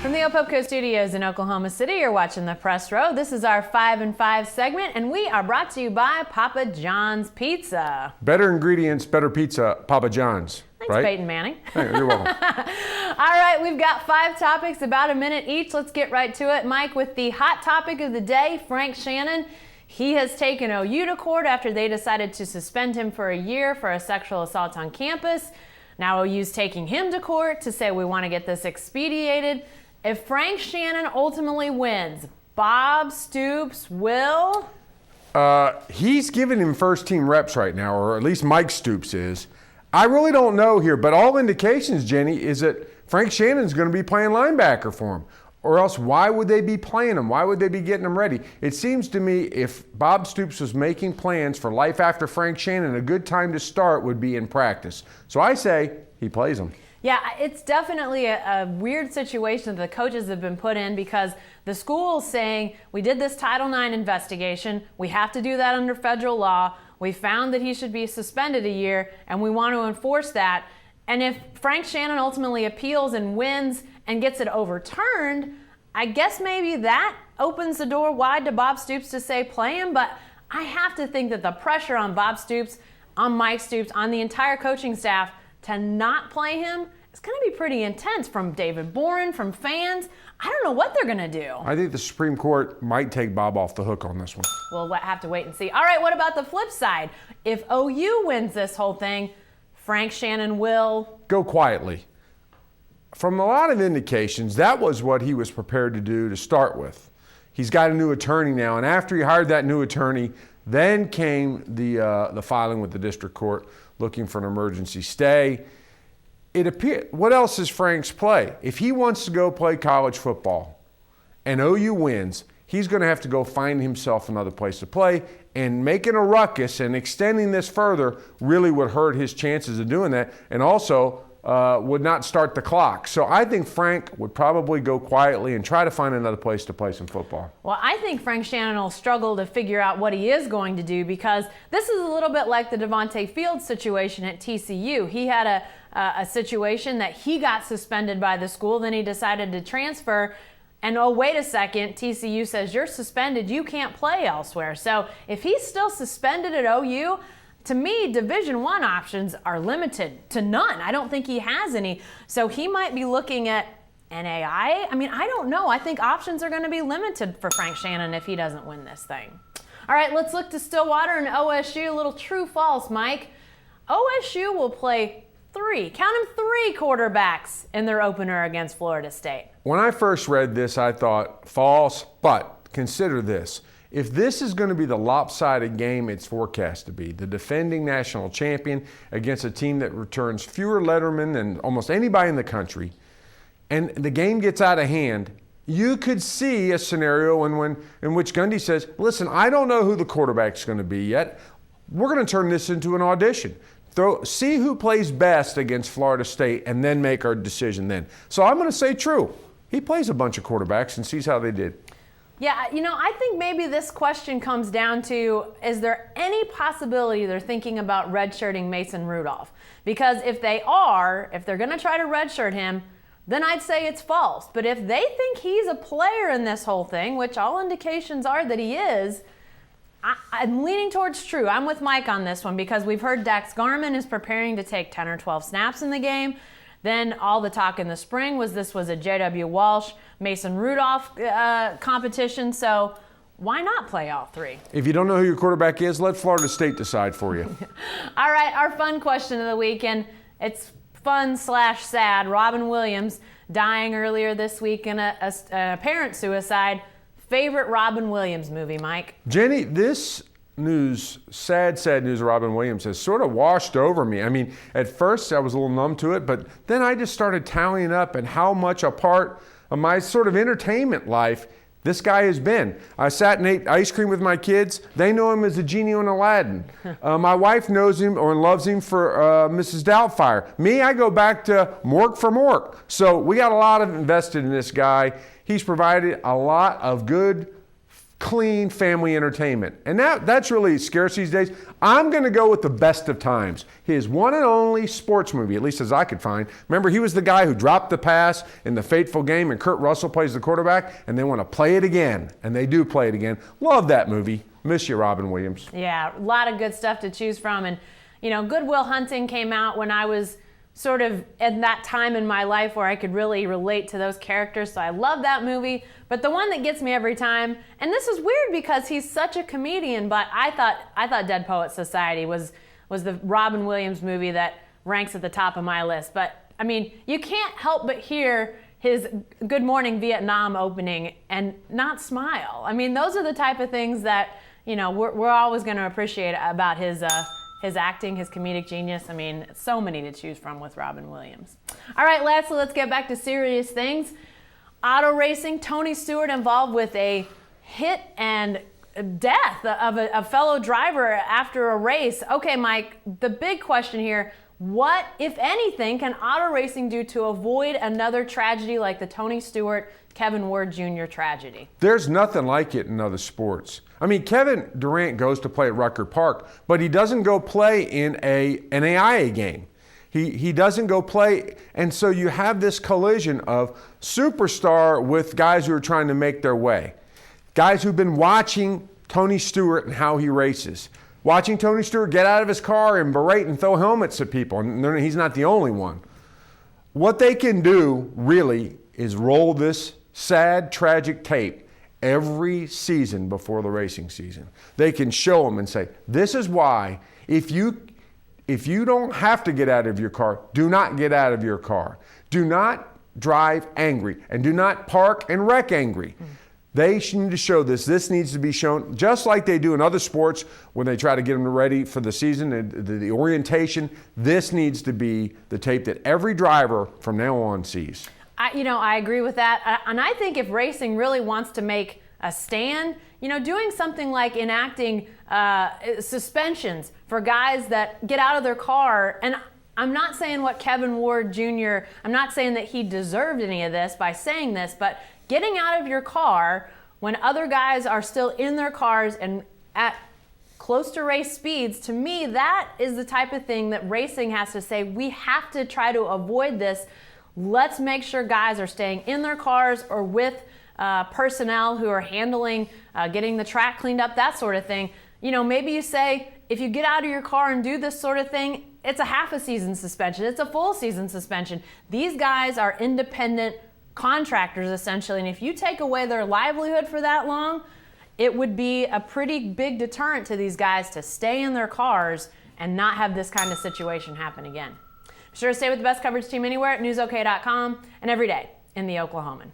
From the Opopco Studios in Oklahoma City, you're watching The Press Row. This is our 5 and 5 segment, and we are brought to you by Papa John's Pizza. Better ingredients, better pizza, Papa John's. Thanks, right? Peyton Manning. Hey, you're welcome. All right, we've got 5 topics, about a minute each. Let's get right to it. Mike, with the hot topic of the day, Frank Shannon. He has taken OU to court after they decided to suspend him for a year for a sexual assault on campus. Now OU's taking him to court to say we want to get this expedited. If Frank Shannon ultimately wins, Bob Stoops will? He's giving him first-team reps right now, or at least Mike Stoops is. I really don't know here, but all indications, Jenny, is that Frank Shannon's going to be playing linebacker for him. Or else, why would they be playing him? Why would they be getting him ready? It seems to me if Bob Stoops was making plans for life after Frank Shannon, a good time to start would be in practice. So I say he plays him. Yeah, it's definitely a weird situation that the coaches have been put in because the school's saying, we did this Title IX investigation, we have to do that under federal law, we found that he should be suspended a year, and we want to enforce that. And if Frank Shannon ultimately appeals and wins and gets it overturned, I guess maybe that opens the door wide to Bob Stoops to say play him, but I have to think that the pressure on Bob Stoops, on Mike Stoops, on the entire coaching staff to not play him is going to be pretty intense from David Boren, from fans. I don't know what they're going to do. I think the Supreme Court might take Bob off the hook on this one. We'll have to wait and see. All right, what about the flip side? If OU wins this whole thing, Frank Shannon will go quietly. From a lot of indications, that was what he was prepared to do to start with. He's got a new attorney now, and after he hired that new attorney, then came the filing with the district court looking for an emergency stay. It appeared, what else is Frank's play? If he wants to go play college football and OU wins, he's going to have to go find himself another place to play, and making a ruckus and extending this further really would hurt his chances of doing that, and also would not start the clock. So I think Frank would probably go quietly and try to find another place to play some football. Well, I think Frank Shannon will struggle to figure out what he is going to do because this is a little bit like the Devontae Fields situation at TCU. He had a situation that he got suspended by the school, then he decided to transfer, and oh, wait a second, TCU says, you're suspended, you can't play elsewhere. So if he's still suspended at OU, to me, Division I options are limited to none. I don't think he has any. So he might be looking at NAI. I mean, I don't know. I think options are going to be limited for Frank Shannon if he doesn't win this thing. All right, let's look to Stillwater and OSU. A little true-false, Mike. OSU will play 3 quarterbacks in their opener against Florida State. When I first read this, I thought false, but consider this. If this is going to be the lopsided game it's forecast to be, the defending national champion against a team that returns fewer lettermen than almost anybody in the country, and the game gets out of hand, you could see a scenario in which Gundy says, listen, I don't know who the quarterback's going to be yet. We're going to turn this into an audition. See who plays best against Florida State and then make our decision then. So I'm going to say true. He plays a bunch of quarterbacks and sees how they did. Yeah, I think maybe this question comes down to, is there any possibility they're thinking about redshirting Mason Rudolph? Because if they're going to try to redshirt him, then I'd say it's false. But if they think he's a player in this whole thing, which all indications are that he is, I'm leaning towards true. I'm with Mike on this one because we've heard Dax Garman is preparing to take 10 or 12 snaps in the game. Then all the talk in the spring was this was a J.W. Walsh, Mason Rudolph competition. So why not play all 3? If you don't know who your quarterback is, let Florida State decide for you. All right, our fun question of the weekend. It's fun/sad. Robin Williams dying earlier this week in an apparent suicide. Favorite Robin Williams movie, Mike? Jenny, this news, sad news of Robin Williams has sort of washed over me. I mean, at first I was a little numb to it, but then I just started tallying up and how much a part of my sort of entertainment life this guy has been. I sat and ate ice cream with my kids. They know him as the genie in Aladdin. My wife knows him or loves him for Mrs. Doubtfire. Me, I go back to Mork for Mork. So we got a lot of invested in this guy. He's provided a lot of good clean family entertainment. And that's really scarce these days. I'm going to go with The Best of Times, his one and only sports movie, at least as I could find. Remember, he was the guy who dropped the pass in the fateful game, and Kurt Russell plays the quarterback, and they want to play it again. And they do play it again. Love that movie. Miss you, Robin Williams. Yeah, a lot of good stuff to choose from. And, you know, Good Will Hunting came out when I was sort of at that time in my life where I could really relate to those characters. So I love that movie. But the one that gets me every time, and this is weird because he's such a comedian, but I thought Dead Poets Society was the Robin Williams movie that ranks at the top of my list. But I mean, you can't help but hear his Good Morning Vietnam opening and not smile. I mean, those are the type of things that, you know, we're always going to appreciate about his acting, his comedic genius. I mean, so many to choose from with Robin Williams. All right, lastly, let's get back to serious things. Auto racing, Tony Stewart involved with a hit and death of a fellow driver after a race. Okay, Mike, the big question here, what, if anything, can auto racing do to avoid another tragedy like the Tony Stewart, Kevin Ward Jr. tragedy? There's nothing like it in other sports. I mean, Kevin Durant goes to play at Rucker Park, but he doesn't go play in an AIA game. He doesn't go play, and so you have this collision of superstar with guys who are trying to make their way. Guys who've been watching Tony Stewart and how he races. Watching Tony Stewart get out of his car and berate and throw helmets at people, and he's not the only one. What they can do, really, is roll this sad, tragic tape every season before the racing season. They can show them and say, this is why, if you don't have to get out of your car, do not get out of your car. Do not drive angry, and do not park and wreck angry. They need to show this. This needs to be shown just like they do in other sports when they try to get them ready for the season, the orientation. This needs to be the tape that every driver from now on sees. I agree with that. And I think if racing really wants to make a stand, doing something like enacting suspensions for guys that get out of their car. And I'm not saying what Kevin Ward Jr., I'm not saying that he deserved any of this by saying this, but getting out of your car when other guys are still in their cars and at close to race speeds, to me, that is the type of thing that racing has to say, we have to try to avoid this. Let's make sure guys are staying in their cars or with personnel who are handling, getting the track cleaned up, that sort of thing. Maybe you say, if you get out of your car and do this sort of thing, it's a half a season suspension. It's a full season suspension. These guys are independent contractors, essentially, and if you take away their livelihood for that long, it would be a pretty big deterrent to these guys to stay in their cars and not have this kind of situation happen again. Be sure to stay with the best coverage team anywhere at newsok.com and every day in the Oklahoman.